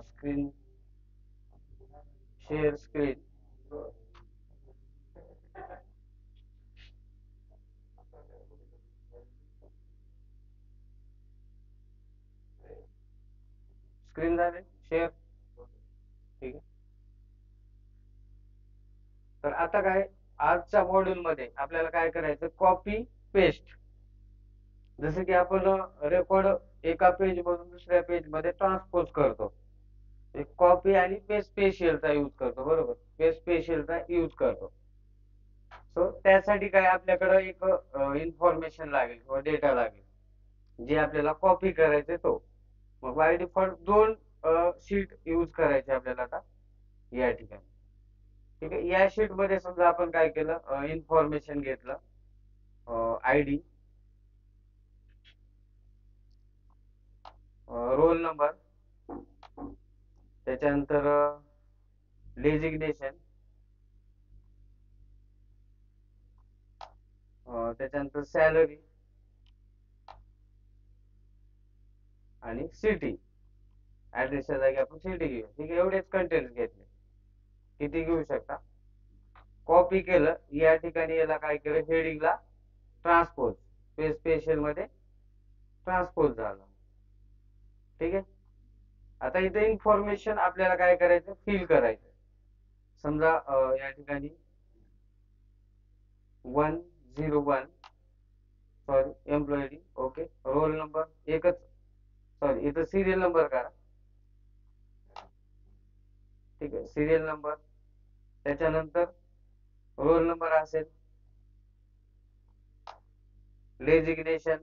Screen share screen screen झाले share. ठीक आहे. तर आता काय आजच्या मॉड्यूल मध्ये आपल्याला काय करायचं, कॉपी पेस्ट. जसं की आपण रेकॉर्ड एका पेज मधून दुसऱ्या पेज मध्ये ट्रान्सपोज करतो, एक कॉपी आणि पेस्ट स्पेशलचा यूज करतो, बरोबर, पेस्ट स्पेशलचा यूज करतो. सो त्यासाठी काय आपल्याकडे एक इन्फॉर्मेशन लागेल किंवा डेटा लागेल जे आपल्याला कॉपी करायचे तो. मग बाय डिफॉल्ट दोन शीट यूज करायचे आपल्याला आता या ठिकाणी. ठीक आहे. या शीट मध्ये समजा आपण काय केलं, इन्फॉर्मेशन घेतलं, आयडी, रोल नंबर, त्याच्यानंतर डेजिग्नेशन, त्याच्यानंतर सॅलरी आणि सिटी. ऍड्रेसच्या जागी आपण सिटी घेऊ. ठीक आहे. एवढेच कंटेंट घेतले. किती घेऊ शकता. कॉपी केलं, या ठिकाणी याला काय केलं, हेडिंगला ट्रान्सपोज, पेज स्पेशल मध्ये ट्रान्सपोज झालं. ठीक आहे. आता इथे इन्फॉर्मेशन आपल्याला काय करायचं, फिल करायचं. समजा या ठिकाणी 101, sorry employee, okay, roll number एकच, सॉरी इथं सिरियल नंबर करा. ठीक आहे. सिरियल नंबर, त्याच्यानंतर रोल नंबर असेल, डेजिग्नेशन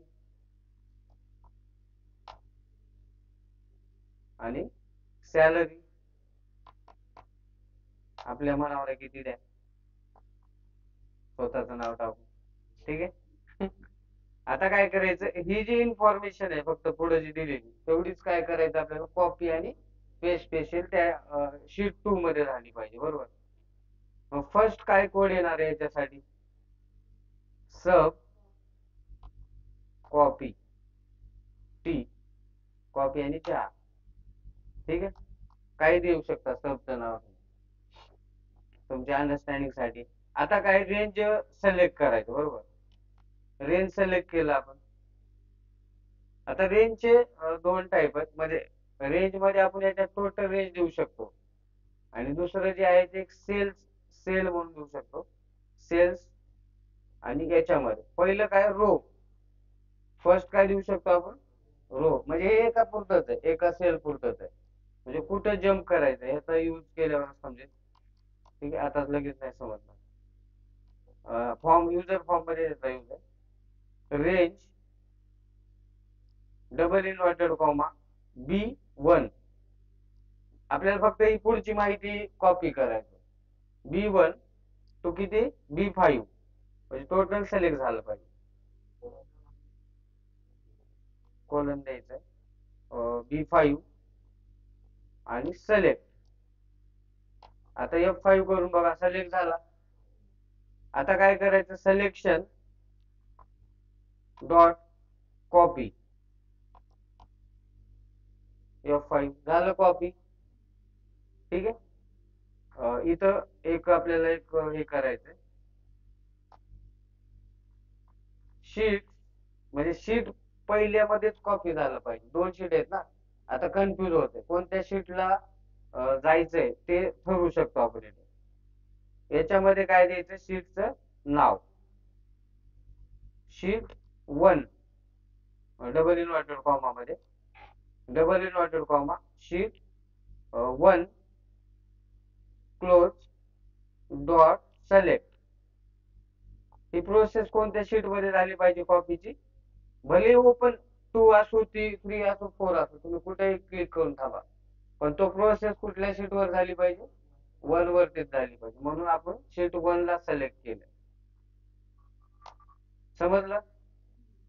आणि सॅलरी आपल्या मनावर आहे किती द्या, स्वतःचं नाव टाकून. ठीक आहे. आता काय करायचं, ही जी इन्फॉर्मेशन आहे फक्त पुढे जी दिलेली तेवढीच काय करायचं आपल्याला, कॉपी आणि पेस्ट स्पेशल त्या शीट 2 मध्ये झाली पाहिजे, बरोबर. मग फर्स्ट काय कोड येणार आहे याच्यासाठी, सब कॉपी टी, कॉपी आणि चहा. ठीक आहे. काही देऊ शकता सबचं नाव तुमच्या अंडरस्टँडिंग साठी. आता काय रेंज सिलेक्ट करायचं, बरोबर. रेंज सिलेक्ट केलं आपण. आता रेंजचे दोन टाईप आहेत. म्हणजे रेंज मध्ये आपण याच्यात टोटल रेंज देऊ शकतो आणि दुसरं जे आहे ते एक सेल म्हणून देऊ शकतो, सेल्स. आणि याच्यामध्ये पहिलं काय, रो. फर्स्ट काय देऊ शकतो आपण, रो. म्हणजे हे एका पुरतच आहे, एका सेल पुरतच आहे. म्हणजे कुठं जम्प करायचं ह्याचा यूज केल्यावर समजेल. ठीक आहे. आता लगेच नाही समजणार. फॉर्म, युजर फॉर्म मध्ये याचा यूज आहे. Range double inverted comma B1. आपल्याला फक्त ही पुढची माहिती कॉपी करायची. B1 तो किती, B5, म्हणजे टोटल सिलेक्ट झालं पाहिजे. कॉलन द्यायचं B5 आणि सिलेक्ट. आता F5 करून बघा, सिलेक्ट झाला. आता काय करायचं, सिलेक्शन डॉट कॉपी, F5 झालं कॉपी. ठीक आहे. इथं एक आपल्याला एक हे करायचंय, शीट. म्हणजे शीट पहिल्यामध्येच कॉपी झालं पाहिजे. दोन शीट आहेत ना, आता कन्फ्युज होते कोणत्या शीटला जायचंय ते ठरवू शकतो आपण इथे. याच्यामध्ये काय द्यायचं, शीटचं नाव, शीट 1 डबल इन्व्हर्टेड कॉमा मध्ये, double inverted comma sheet 1 close dot select. ही प्रोसेस कोणत्या शीट मध्ये झाली पाहिजे कॉपीची, भले ओपन 2 असो, 3 असो, 4 असो, तुम्ही कुठेही क्लिक करून थांबा, पण तो प्रोसेस कुठल्या शीट वर झाली पाहिजे, 1 वरतीच झाली पाहिजे. म्हणून आपण शीट 1 ला सिलेक्ट केलं. समजलं.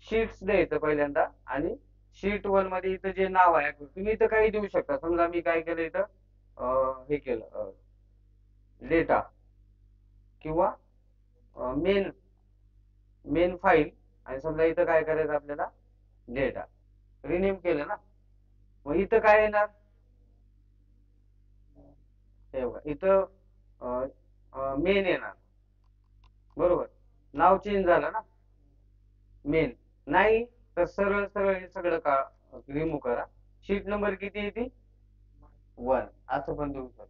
शीट्स द्यायचं पहिल्यांदा आणि शीट 1 मध्ये इथं जे नाव आहे तुम्ही इथं काही देऊ शकता. समजा मी काय केलं इथं, हे केलं, डेटा किंवा मेन मेन फाईल. आणि समजा इथं काय करायचं आपल्याला, डेटा रिनेम केलं ना. मग इथं काय येणार, हे बघा इथं मेन येणार, बरोबर. नाव चेंज झालं ना, मेन. नाही तर सरळ सरळ हे सगळं का रिमूव्ह करा. शीट नंबर किती येते? 1 असं पण देऊ शकतो.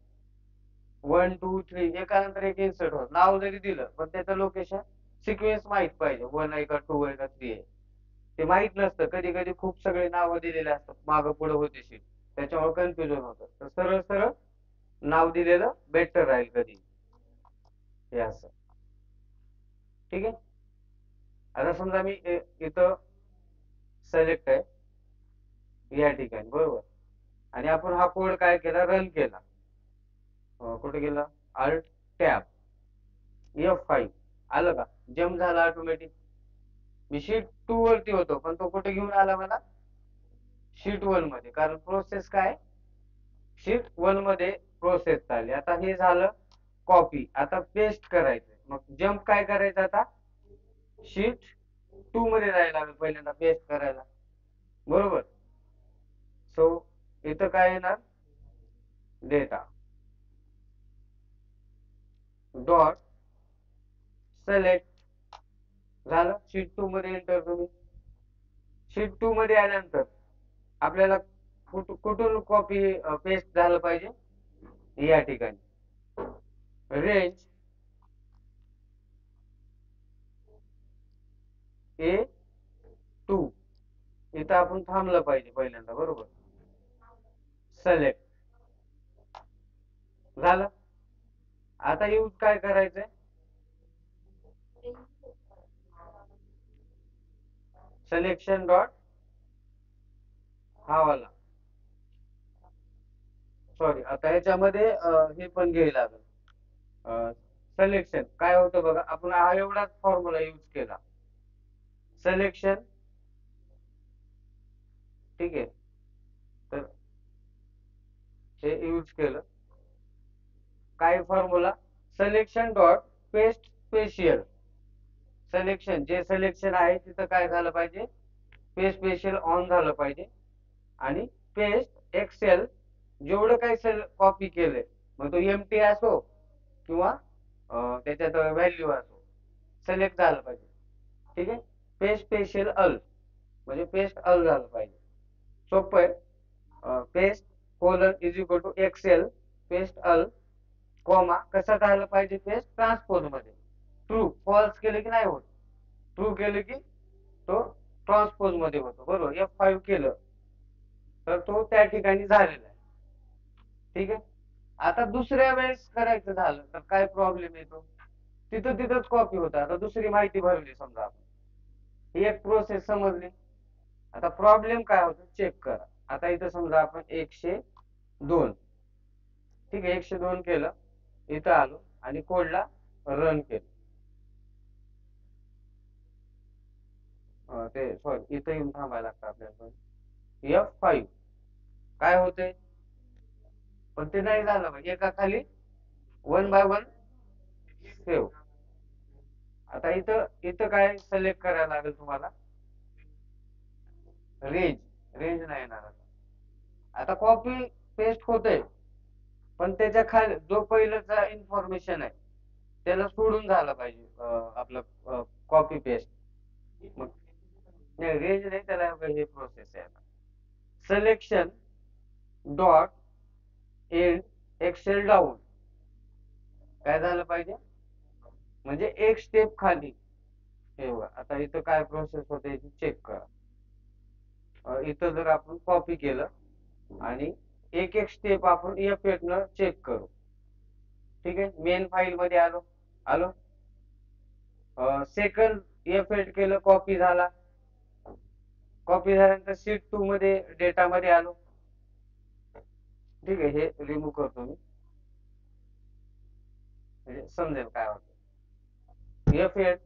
1 2 3 एकानंतर एक इन्सर्ट होत. नाव जरी दिलं पण त्याचं लोकेशन सिक्वेन्स माहित पाहिजे. 1 आहे का 2 आहे का 3 आहे. ते माहित नसतं. कधी कधी खूप सगळे नावं दिलेले असतात. मागं पुढे होते शीट. त्याच्यामुळे कन्फ्युजन होतं. तर सरळ सरळ नाव दिलेलं बेटर राहील कधी. हे असं. ठीक आहे. आता समजा मी इथं सिलेक्ट आहे या ठिकाणी, बरोबर. आणि आपण हा कोड काय केला, रन केला. कुठे गेला? अल्ट टॅब F5 आलं का? जम्प झाला ऑटोमॅटिक. मी शीट 2 वरती होतो पण तो कुठे घेऊन आला मला? शीट 1 मध्ये. कारण प्रोसेस काय, शीट 1 मध्ये प्रोसेस चालली. आता हे झालं कॉपी. आता पेस्ट करायचं. मग जम्प काय करायचं आता? शीट 2 मध्ये जायला लागेल पहिल्यांदा पेस्ट करायला, बरोबर. सो इथं काय येणार? डेटा डॉट सिलेक्ट झालं. शीट 2 मध्ये एंटर तुम्ही. शीट 2 मध्ये आल्यानंतर आपल्याला कुठून कॉपी पेस्ट झालं पाहिजे? या ठिकाणी रेंज A2 इथं आपण थांबलं पाहिजे पहिल्यांदा, बरोबर. सिलेक्ट झालं. आता यूज काय करायचंय? सिलेक्शन डॉट हा वाला, सॉरी. आता ह्याच्यामध्ये हे पण घ्यायला लागेल. सिलेक्शन काय होतं बघा, आपण हा एवढाच फॉर्म्युला यूज केला. सिलेक्शन, ठीक आहे. तर हे यूज केलं. काय formula? Selection dot paste special. Selection जे सिलेक्शन आहे तिथं काय झालं पाहिजे? पेस्ट स्पेशियल ऑन झालं पाहिजे. आणि पेस्ट एक्सेल जेवढं काही सेल कॉपी केलंय, मग तो एमटी असो किंवा त्याच्यात व्हॅल्यू असो, सिलेक्ट झालं पाहिजे. ठीक आहे. पेस्ट स्पेशल अल म्हणजे पेस्ट अल झालं पाहिजे. सोपं आहे. Paste colon is equal to excel paste all comma कसं झालं पाहिजे? पेस्ट ट्रान्सपोज मध्ये. ट्रू फॉल्स केले की नाही होत. ट्रू केले की तो ट्रान्सपोज मध्ये होतो, बरोबर. F5 केलं तर तो त्या ठिकाणी झालेला आहे. ठीक आहे. आता दुसऱ्या वेळेस करायचं झालं तर काय प्रॉब्लेम येतो? तिथं तिथंच कॉपी होतं. आता दुसरी माहिती भरली समजा आपण, ही एक प्रोसेस समजली. आता प्रॉब्लेम काय होतो चेक करा. आता इथं समजा आपण 102, ठीक आहे, 102 केलं. इथं आलो आणि कोडला रन केलं. ते सॉरी इथं येऊन थांबायला लागतं आपल्याला. F5 काय होते? पण ते नाही झालं पाहिजे. एका खाली 1 बाय 1 सेव्ह. आता इथं इथं काय सिलेक्ट करायला लागेल तुम्हाला? रेंज. रेंज नाही येणार. आता कॉपी पेस्ट होते पण त्याच्या खाली जो पहिल्याचा इन्फॉर्मेशन आहे त्याला सोडून झालं पाहिजे. आपलं कॉपी पेस्ट. मग नाही, रेंज नाही, त्याला हे प्रोसेस आहे. Selection dot end excel down काय झालं पाहिजे? म्हणजे एक स्टेप खाली. हे बघा आता इथं काय प्रोसेस होते चेक करा. इथं जर आपण कॉपी केलं आणि एक एक स्टेप आपण F8 न चेक करू. ठीक आहे. मेन फाईल मध्ये आलो. आलो. सेकंड F8 केलं, कॉपी झाला. कॉपी झाल्यानंतर शीट 2 मध्ये डेटा मध्ये आलो. ठीक आहे. हे रिमूव्ह करतो मी म्हणजे समजेल काय होतं. F8,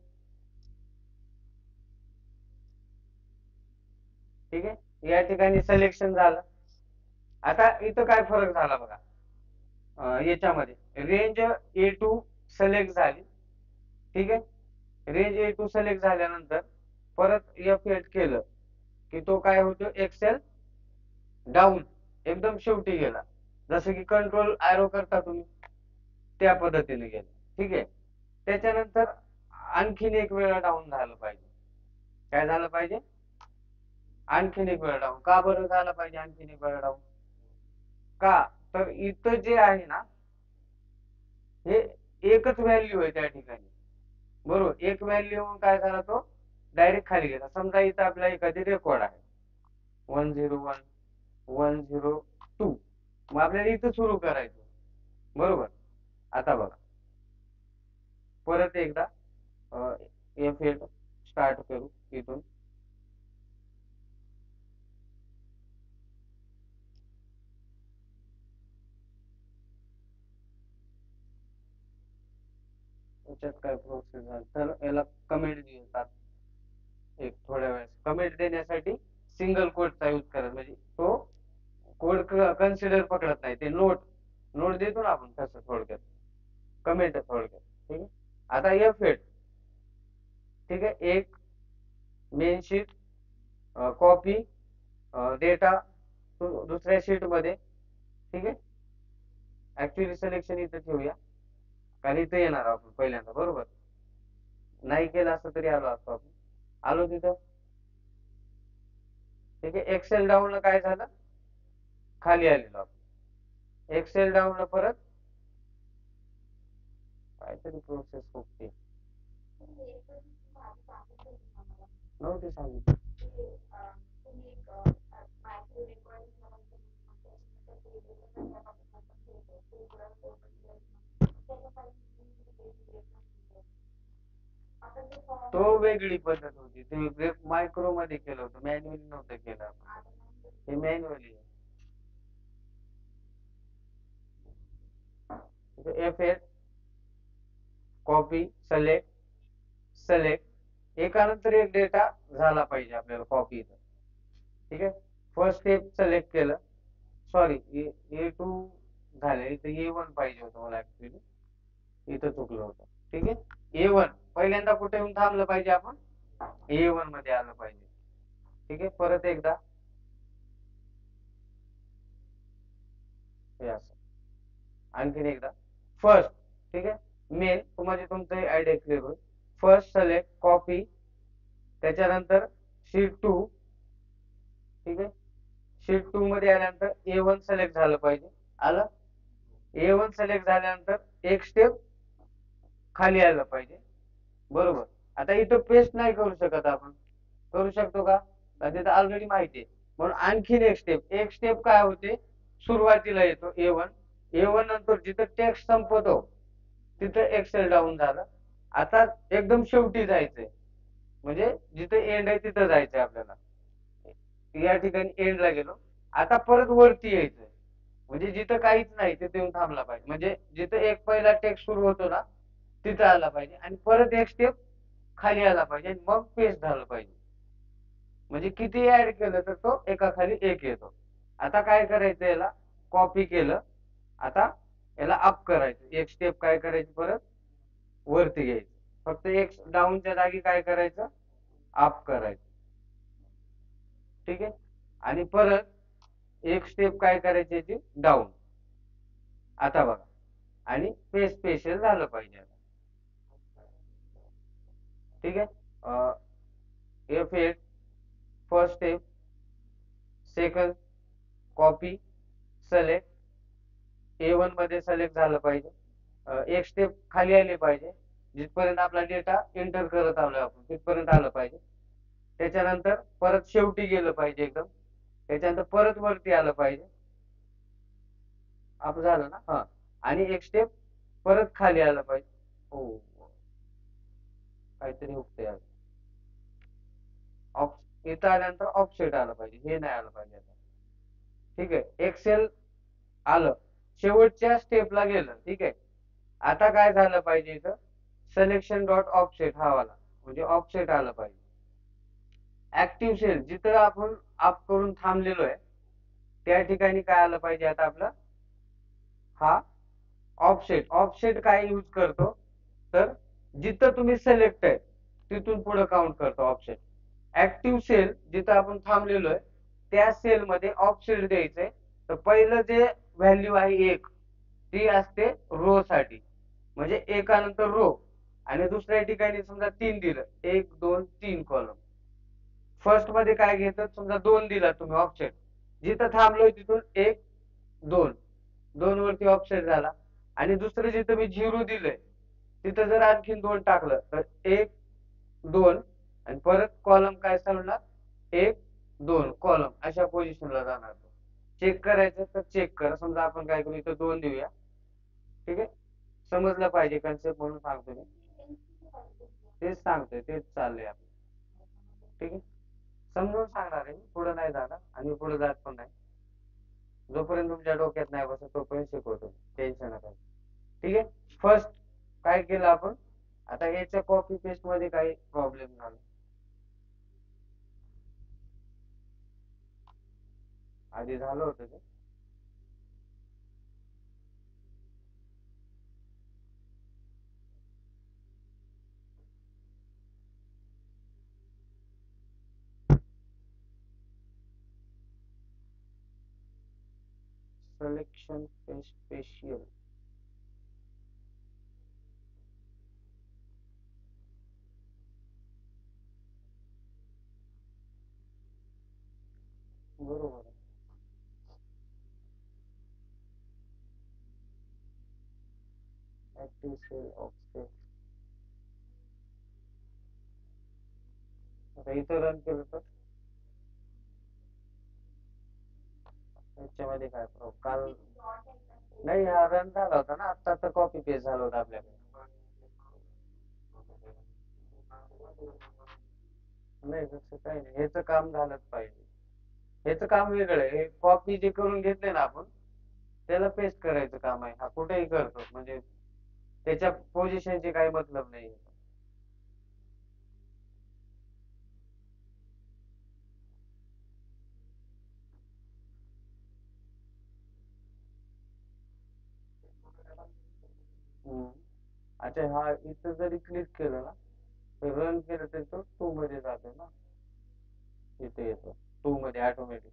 ठीक आहे. या ठिकाणी सिलेक्शन झालं. आता इथं काय फरक झाला बघा. याच्यामध्ये रेंज A2 सिलेक्ट झाली. ठीक आहे. रेंज A2 सिलेक्ट झाल्यानंतर परत F8 केलं की तो काय होतो? एक्सेल डाऊन एकदम शेवटी गेला. जसं की कंट्रोल एरो करता तुम्ही त्या पद्धतीने गेलं. ठीक आहे. त्याच्यानंतर आणखीन एक वेळा डाऊन झालं पाहिजे. काय झालं पाहिजे? आणखीन एक वेळा डाऊन. का बरं झालं पाहिजे आणखीन एक वेळा डाऊन? का? तर इथं जे आहे ना, हे एकच व्हॅल्यू आहे त्या ठिकाणी. बरोबर. एक व्हॅल्यू येऊन काय झाला तो डायरेक्ट खाली गेला. समजा इथं आपला एखादी रेकॉर्ड आहे 101 102. मग आपल्याला इथं सुरू करायचं. बरोबर. आता बघा परत एकदा F8 स्टार्ट करू इथून. याच्यात काय प्रोसेस झाली तर याला कमेंट देतात. एक थोड्या वेळेस कमेंट देण्यासाठी सिंगल कोटचा यूज करायचा, म्हणजे तो कोड कन्सिडर पकडत नाही. ते नोट नोट देतो ना आपण तसं थोडक्यात. कमेंट थोडक्यात. ठीक आहे. आता F8. ठीक आहे. एक मेन शीट कॉपी डेटा दुसऱ्या शीट मध्ये. ठीक आहे. ऍक्च्युअली सिलेक्शन इथं ठेवूया कारण इथं येणार आपण पहिल्यांदा. बरोबर. नाही केलं असतं तरी आलो असतो आपण. आलो तिथं. ठीक आहे. एक्सेल डाऊनला काय झालं? खाली आलेलो आपण. एक्सेल डाऊनला परत काहीतरी प्रोसेस होते नव्हती सांगितली. तो वेगळी पद्धत होती. ते मायक्रो मध्ये केलं होतं, मॅन्युअली नव्हतं केलं आपण. हे manually F8 copy select select एकानंतर एक डेटा झाला पाहिजे आपल्याला कॉपी. ठीक आहे. फर्स्ट स्टेप सिलेक्ट केलं. सॉरी A2 झाले. इथं A1 पाहिजे होतं मला ऍक्च्युली. इथं चुकलं होतं. ठीक आहे. A1 पहिल्यांदा कुठे येऊन थांबलं पाहिजे आपण? A1 मध्ये आलं पाहिजे. ठीक आहे. परत एकदा हे असं आणखीन एकदा फर्स्ट. ठीक आहे. मेन म्हणजे तुमचं आयडिया क्लिअर होईल. फर्स्ट सिलेक्ट कॉपी त्याच्यानंतर शीट 2. ठीक आहे. शीट 2 मध्ये आल्यानंतर A1 सिलेक्ट झालं पाहिजे. आलं. A1 सिलेक्ट झाल्यानंतर एक स्टेप खाली आलं पाहिजे. बरोबर. आता इथं पेस्ट नाही करू शकत आपण. करू शकतो का? तिथं ऑलरेडी माहिती आहे. म्हणून आणखीन एक स्टेप काय होते? सुरुवातीला येतो A1 नंतर जिथं टेक्स्ट संपतो तिथं एक्सेल डाऊन झालं. आता एकदम शेवटी जायचंय, म्हणजे जिथे एंड आहे तिथं जायचंय आपल्याला. या ठिकाणी एंडला गेलो. आता परत वरती यायचंय, म्हणजे जिथं काहीच नाही तिथे येऊन थांबला पाहिजे. म्हणजे जिथं एक पहिला टेक्स्ट सुरू होतो ना तिथं आला पाहिजे आणि परत एक स्टेप खाली आला पाहिजे आणि मग पेस्ट झालं पाहिजे. म्हणजे किती ऍड केलं तर तो एका खाली एक येतो. आता काय करायचं? याला कॉपी केलं. आता याला अप करायचं. एक स्टेप काय करायची? परत वरती घ्यायचं. फक्त एक डाऊनच्या जागी काय करायचं? अप करायचं. ठीक आहे. आणि परत एक स्टेप काय करायची याची? डाऊन. आता बघा आणि पेस्ट स्पेशल झालं पाहिजे. ठीक आहे. F8 first step second copy select A1 मध्ये सिलेक्ट झालं पाहिजे. एक स्टेप खाली आली पाहिजे. जिथपर्यंत आपला डेटा एंटर करत आलोय आपण तिथपर्यंत आलं पाहिजे. त्याच्यानंतर परत शेवटी गेलं पाहिजे एकदम. त्याच्यानंतर परत वरती आलं पाहिजे. आप झालं ना? हा. आणि एक स्टेप परत खाली आलं पाहिजे. हो, काहीतरी हुकते. इथं आल्यानंतर ऑफसेट आलं पाहिजे. हे नाही आलं पाहिजे आता. ठीक आहे. एक्सेल आलं. शेवटच्या स्टेपला गेलं. ठीक आहे. आता काय झालं पाहिजे? इथं सिलेक्शन डॉट ऑफसेट हा वाला, म्हणजे ऑफसेट आलं पाहिजे. ऍक्टिव्ह सेल जिथं आपण अप करून थांबलेलो आहे त्या ठिकाणी काय आलं पाहिजे? आता आपलं हा ऑफसेट. ऑफसेट काय यूज करतो? तर जिथं तुम्ही सिलेक्ट आहे तिथून पुढे काउंट करतो ऑफसेट. ऍक्टिव्ह सेल जिथं आपण थांबलेलो आहे त्या सेल मध्ये ऑफसेट द्यायचंय. तर पहिलं जे व्हॅल्यू आहे एक, ती असते रो साठी, म्हणजे एकानंतर रो. आणि दुसऱ्या ठिकाणी समजा 3 दिलं, 1 2 3 कॉलम. फर्स्ट मध्ये काय घेतात, समजा 2 दिला तुम्ही ऑप्शन, जिथं थांबलोय तिथून 1 2, 2 वरती ऑफसेट झाला. आणि दुसरं जिथं मी 0 दिलंय तिथं जर आणखीन 2 टाकलं तर 1 2, आणि परत कॉलम काय चालणार, 1 2 कॉलम अशा पोझिशनला जाणार. चेक करायचं तर चेक करा. समजा आपण काय करू, इथं 2 देऊया. ठीक आहे, समजलं पाहिजे कन्सेप्ट म्हणून सांगतो मी. तेच सांगतोय, तेच चाललंय आपलं. ठीक आहे, समजून सांगणार आहे, पुढे नाही जाणार आणि पुढे जात पण नाही. जोपर्यंत तुमच्या डोक्यात नाही बसत तोपर्यंत शिकवतो, टेन्शन नका. ठीक आहे, फर्स्ट काय केलं आपण, आता याच्या कॉपी पेस्ट मध्ये काही प्रॉब्लेम झाला. आधी झालं होतं ते. Selection special. बरोबर आहे. Active cell offset. आता इथं रन केलं तर याच्यामध्ये काय प्रॉब्लेम, काल नाही, हा रन झाला होता ना आता, तर कॉपी पेस्ट झाला होता आपल्याकडे. नाही तसं काही नाही, ह्याचं काम झालंच पाहिजे. ह्याचं काम वेगळं आहे, हे कॉपी जे करून घेतले ना आपण, त्याला पेस्ट करायचं काम आहे. हा कुठेही करतो, म्हणजे त्याच्या पोझिशनची काही मतलब नाही. हम्म. अच्छा, हा इथं जरी क्लिक केलं ना, तर रन केलं तरी तो 2 मध्ये जातो ना, इथे येतो 2 मध्ये ऑटोमॅटिक.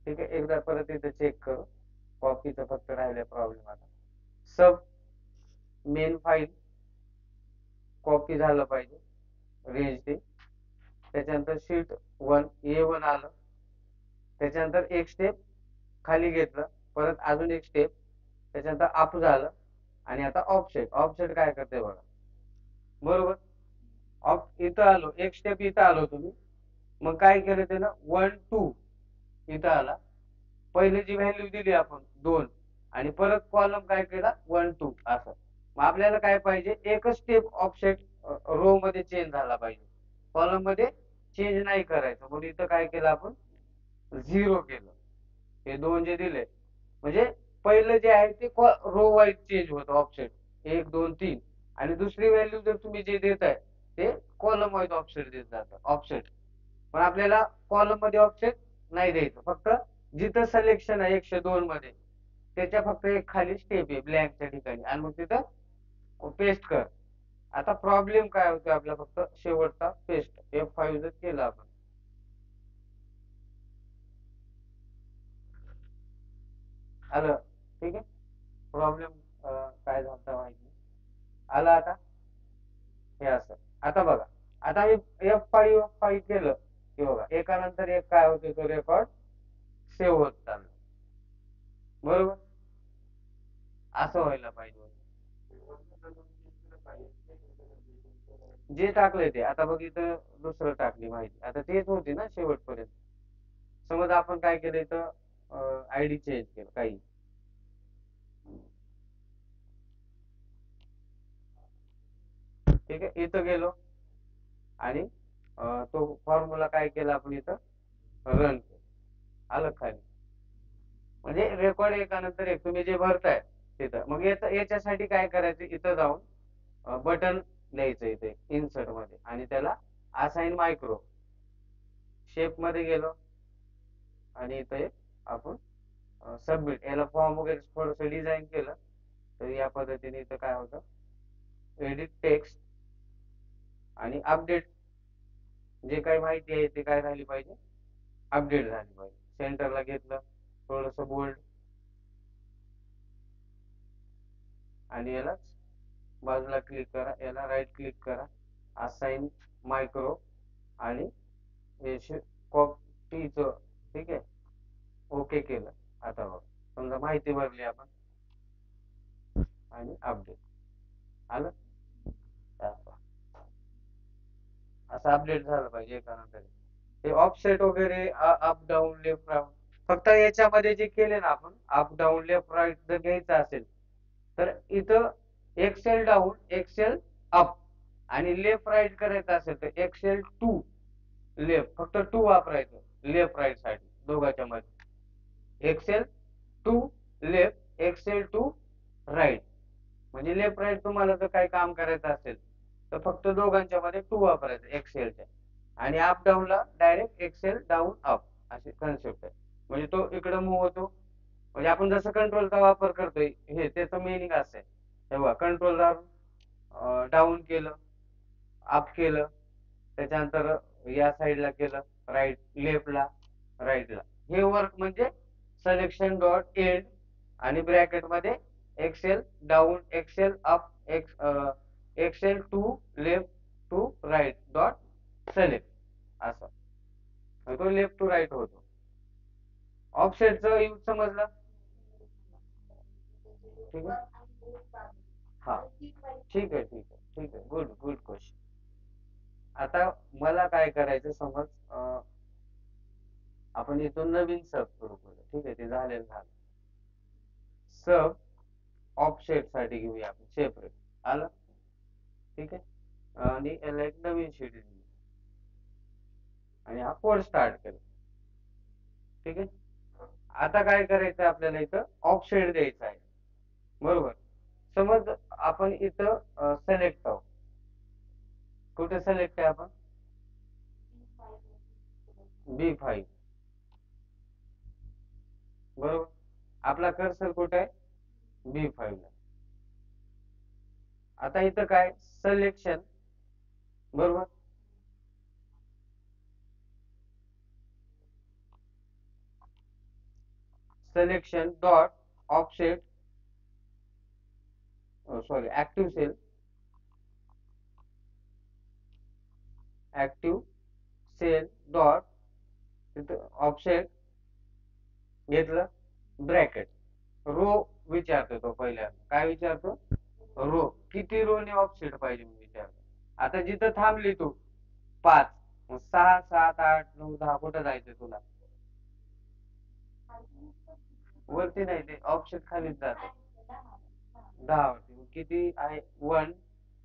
ठीक आहे, एकदा परत इथे चेक करू. कॉपीचा फक्त राहिलाय प्रॉब्लेम आता. सब मेन फाईल कॉपी झालं पाहिजे, रेंज ते. त्याच्यानंतर शीट 1 A1 आलं. त्याच्यानंतर एक स्टेप खाली घेतलं, परत अजून एक स्टेप, त्याच्यानंतर अप झालं. आणि आता ऑफसेट. ऑफसेट काय करते बघा, बरोबर. ऑफ इथं आलो, एक स्टेप इथं आलो तुम्ही. मग काय केलं त्यानं, 1 2 इथं आला. पहिले जी व्हॅल्यू दिली आपण 2, आणि परत कॉलम काय केला 1 2 असं. मग आपल्याला काय पाहिजे, एकच स्टेप ऑफसेट रो मध्ये चेंज झाला पाहिजे, कॉलम मध्ये चेंज नाही करायचं. म्हणून इथं काय केलं आपण, 0 केलं. हे 2 जे दिले, म्हणजे पहिलं जे आहे ते रो वाईज चेंज होतं ऑफसेट, 1 2 3. आणि दुसरी व्हॅल्यू जर तुम्ही जे देताय ते कॉलम वाईज ऑफसेट देत जातं ऑफसेट. पण आपल्याला कॉलम मध्ये ऑफसेट नाही द्यायचं, फक्त जिथं सिलेक्शन आहे 102 मध्ये त्याच्या फक्त एक खाली स्टेप आहे ब्लँकच्या ठिकाणी, आणि मग तिथं पेस्ट कर. आता प्रॉब्लेम काय होतो आपला, फक्त शेवटचा पेस्ट F5 जर केलं आपण. आलं, ठीक आहे. प्रॉब्लेम काय झाला माहिती नाही. आला आता, हे असं. आता बघा, आता मी F5 केलं की बघा एकानंतर एक काय होतं, तो रेकॉर्ड सेव्ह होत चालला. बरोबर, असं व्हायला पाहिजे होतं. जे टाकलंय ते आता बघ, इथं दुसरं टाकली माहिती, आता तेच होती ना शेवटपर्यंत. समज आपण काय केलं इथं, आयडी चेंज केलं काही. ठीक आहे, इथं गेलो आणि तो फॉर्म्युला काय केला आपण इथं रन केलं. आलं खाली, म्हणजे रेकॉर्ड एकानंतर एक तुम्ही जे भरताय तिथं. मग याच्यासाठी काय करायचं, इथं जाऊन बटन लिहायचं इथे इन्सर्ट मध्ये, आणि त्याला असाइन मायक्रो शेप मध्ये गेलो. आणि इथे आपण सबमिट, याला फॉर्म वगैरे थोडस डिझाईन केलं तर या पद्धतीने इथं काय होतं, एडिट टेक्स्ट आणि अपडेट जे काही माहिती आहे ते काय झाली पाहिजे, अपडेट झाली पाहिजे. सेंटरला घेतलं, थोडस बोल्ड, आणि यालाच बाजूला क्लिक करा, याला राईट क्लिक करा, असाइन मायक्रो, आणि हे कॉपीचं, ठीक आहे, ओके केलं. आता बघ, समजा माहिती भरली आपण आणि अपडेट आलं, असं अपडेट झालं पाहिजे एकानंतर. ते ऑफसेट वगैरे, अप डाऊन लेफ्ट राईट, फक्त याच्यामध्ये जे केले ना आपण, अप डाऊन लेफ्ट राईट जर घ्यायचं असेल तर इथं एक्सेल डाऊन, एक्सेल अप, आणि लेफ्ट राईट करायचं असेल तर एक्सेल टू लेफ्ट, फक्त टू वापरायचं लेफ्ट राईट साठी दोघांच्या मध्ये. Excel to left, excel to right, म्हणजे लेफ्ट राईट तुम्हाला जर काही काम करायचं असेल तर फक्त दोघांच्या मध्ये टू वापरायचं एक्सेलच्या, आणि अप डाऊनला डायरेक्ट एक्सेल डाऊन अप, अशी कन्सेप्ट आहे. म्हणजे तो इकडे मूव्ह होतो. म्हणजे आपण जसं कंट्रोलचा वापर करतोय, हे त्याचं मिनिंग असं आहे. तेव्हा कंट्रोलला डाऊन केलं, अप केलं, त्याच्यानंतर या साईडला केलं, राईट लेफ्टला, राईटला, हे वर्क म्हणजे सिलेक्शन डॉट एंड, आणि ब्रॅकेट मध्ये excel down, excel up, excel to left to right dot select, असं तो लेफ्ट टू राईट होतो. ऑफसेटचं यूज समजलं? ठीक आहे, हा, ठीक आहे, ठीक आहे, ठीक आहे, गुड गुड क्वेश्चन. आता मला काय करायचं, समज आपण इथून नवीन सब सुरू करू, ठीक आहे, ते झालेलं झालं. सब ऑफसेट साठी घेऊया आपण सेपरेट, आलं, ठीक आहे, आणि याला एक नवीन शीट देऊ, आणि हा कोड स्टार्ट करू, ठीक आहे. आता काय करायचं आपल्याला, इथं ऑफसेट द्यायचा आहे, बरोबर. समज आपण इथं सिलेक्ट आहोत, कुठे सिलेक्ट आहे आपण, B5, बरोबर. आपला कर्सर कुठे आहे, B5 ला. आता इथं काय सिलेक्शन, बरोबर, selection dot offset, sorry, active cell, active cell dot, तिथं ऑफसेट घेतलं, ब्रॅकेट, रो विचारतो तो पहिल्या, काय विचारतो, रो, किती रो ने ऑफसेट पाहिजे मी विचारतो. आता जिथं थांबली तू 5, 6, 7, 8, 9, 10, कुठं जायचं तुला, वरती नाही, ते ऑप्शन खालीच जाते, 10 वरती. किती आहे, 1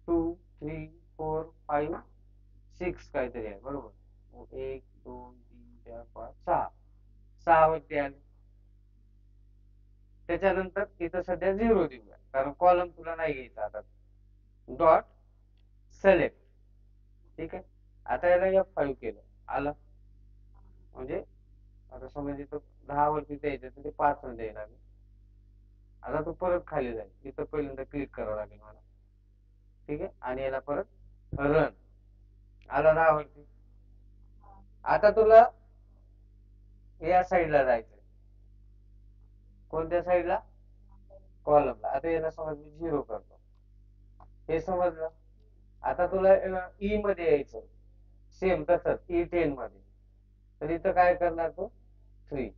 2 3 4 5 6 काहीतरी आहे, बरोबर. 1 2 3 4 5 6, 6 वरती आले. त्याच्यानंतर इथं सध्या 0 देऊया, कारण कॉलम तुला नाही घ्यायचा आता. डॉट सिलेक्ट, ठीक आहे. आता याला F5 केलं, आलं, म्हणजे आता समज इथं 10 वरती द्यायचं तर ते 5 वर द्यायला लागेल. आता तो परत खाली जाईल, इथं पहिल्यांदा क्लिक करावं लागेल मला, ठीक आहे, आणि याला परत रन, आला 10 वरती. आता तुला या साईडला जायचंय, कोणत्या साईडला, कॉलमला. आता याला समज मी 0 करतो, हे समजलं. आता तुला ई मध्ये यायचं, सेम तसंच E10 मध्ये, तर इथं काय करणार तो 3,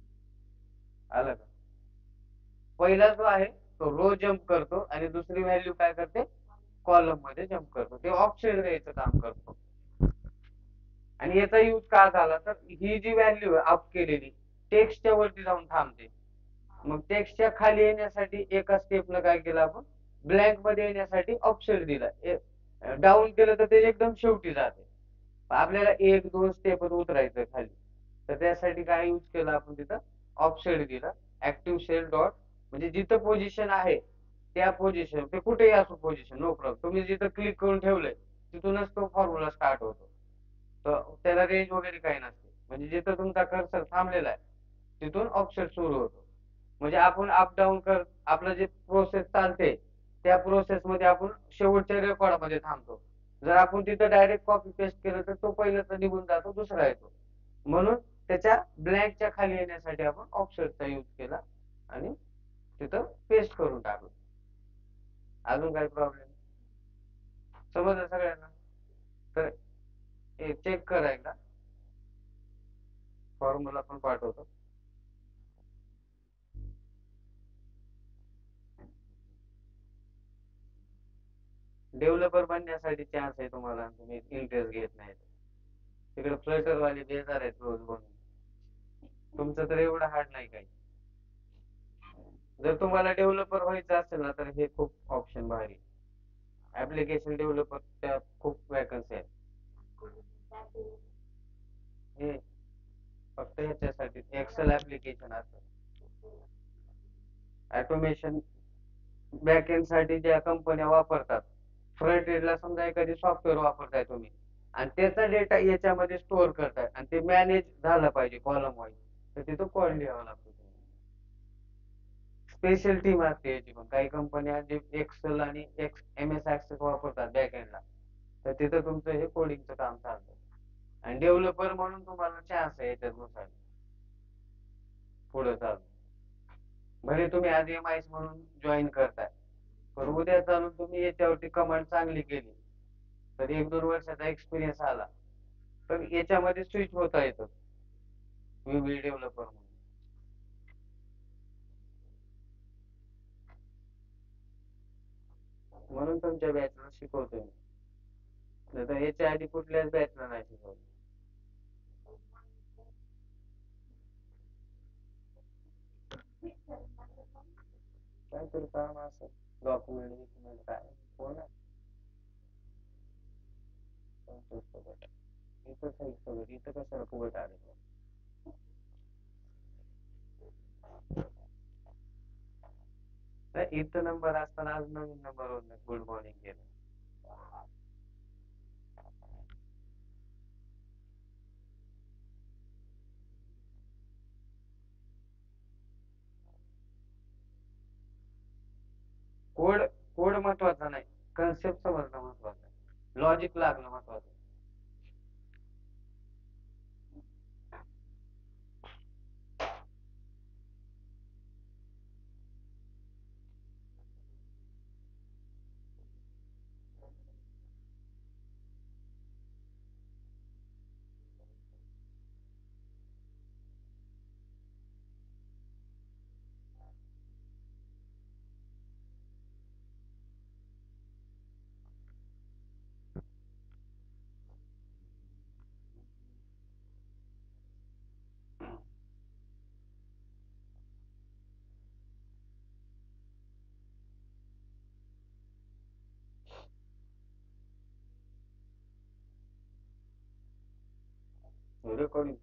आलं का. पहिला जो आहे तो रो जम्प करतो, आणि दुसरी व्हॅल्यू काय करते, कॉलम मध्ये जम्प करतो, ते ऑप्शन द्यायचं काम करतो. आणि याचा यूज का झाला, तर ही जी व्हॅल्यू अप केलेली टेक्स्टच्या वरती जाऊन थांबते, मग टेक्स्टच्या खाली येण्यासाठी एका स्टेपनं काय केलं आपण, ब्लँक मध्ये येण्यासाठी ऑप्शन दिला, डाऊन केलं तर ते एकदम शेवटी जाते, आपल्याला 1 2 स्टेप उतरायचं खाली, तर त्यासाठी काय यूज केलं आपण, तिथं ऑफसेट दिला, ऍक्टिव्ह सेल डॉट, म्हणजे जिथं पोझिशन आहे त्या पोझिशन, ते कुठेही असो पोझिशन, नो प्रॉब्लेम, तुम्ही जिथं क्लिक करून ठेवलंय तिथूनच तो फॉर्म्युला स्टार्ट होतो, तर त्याला रेंज वगैरे काही नसते. म्हणजे जिथं तुमचा कर्सर थांबलेला आहे तिथून ऑफसेट सुरू होतो. म्हणजे आपण अप डाऊन कर, आपलं जे प्रोसेस चालते त्या प्रोसेस मध्ये आपण शेवटच्या रेकॉर्ड मध्ये थांबतो, जर आपण तिथं डायरेक्ट कॉपी पेस्ट केलं तर तो पहिल्याचा निघून जातो, दुसरा येतो. म्हणून त्याच्या ब्लँकच्या खाली येण्यासाठी आपण ऑफसेटचा यूज केला आणि तिथं पेस्ट करून टाकलं. अजून काही प्रॉब्लेम? समजलं सगळ्यांना? तर हे चेक करा एकदा, फॉर्म्युला पण पाठवतो. डेव्हलपर बनण्यासाठी चान्स आहे तुम्हाला, तुम्ही इंटरेस्ट घेत नाही. तिकडे फ्लटर वाले बेजार आहेत रोज बनून. तुमचं तर एवढं हार्ड नाही काही. जर तुम्हाला डेव्हलपर व्हायचं असेल ना तर हे खूप ऑप्शन भारी. ऍप्लिकेशन डेव्हलपर त्या खूप वॅकन्सी आहेत. हे फक्त ह्याच्यासाठी एक्सेल ऍप्लिकेशन असतं. ऑटोमेशन बॅकएंड साठी ज्या कंपन्या वापरतात, फ्रंट एंडला समजा एखादी सॉफ्टवेअर वापरताय तुम्ही आणि त्याचा डेटा याच्यामध्ये स्टोअर करताय आणि ते मॅनेज झालं पाहिजे कॉलम वाईज, तर तिथं कॉल लिहावा लागतो. स्पेशल टीम असते याची पण. काही कंपन्या जे एक्सेल आणि एम एस ऍक्सेस वापरतात बॅकएंडला, तर तिथं तुमचं हे कोडिंगचं काम चालतं. आणि डेव्हलपर म्हणून तुम्हाला चान्स आहे याच्यात बसायला पुढे चालून. भले तुम्ही आज एम-आय-एस म्हणून जॉईन करताय, पण उद्या चालून तुम्ही याच्यावरती कमांड चांगली केली, तर 1-2 वर्षाचा एक्सपिरियन्स आला तर याच्यामध्ये स्विच होता येतं व्ही डेव्हलपर म्हणून. म्हणून तुमच्या बॅचला शिकवतोय मी. नाही तर याच्या आधी कुठल्याच बॅचला नाही शिकवलं. काहीतरी काम असं डॉक्युमेंट काय कोण आहे? इथं सगळं इथं कशाला फुगट आले? नाही, इथं नंबर असताना आज नवीन नंबरवर गुड मॉर्निंग केलं. कोड कोड महत्वाचा नाही, कन्सेप्ट समजणं महत्वाचं आहे, लॉजिक लागणं महत्वाचं आहे. रेकॉर्डिंग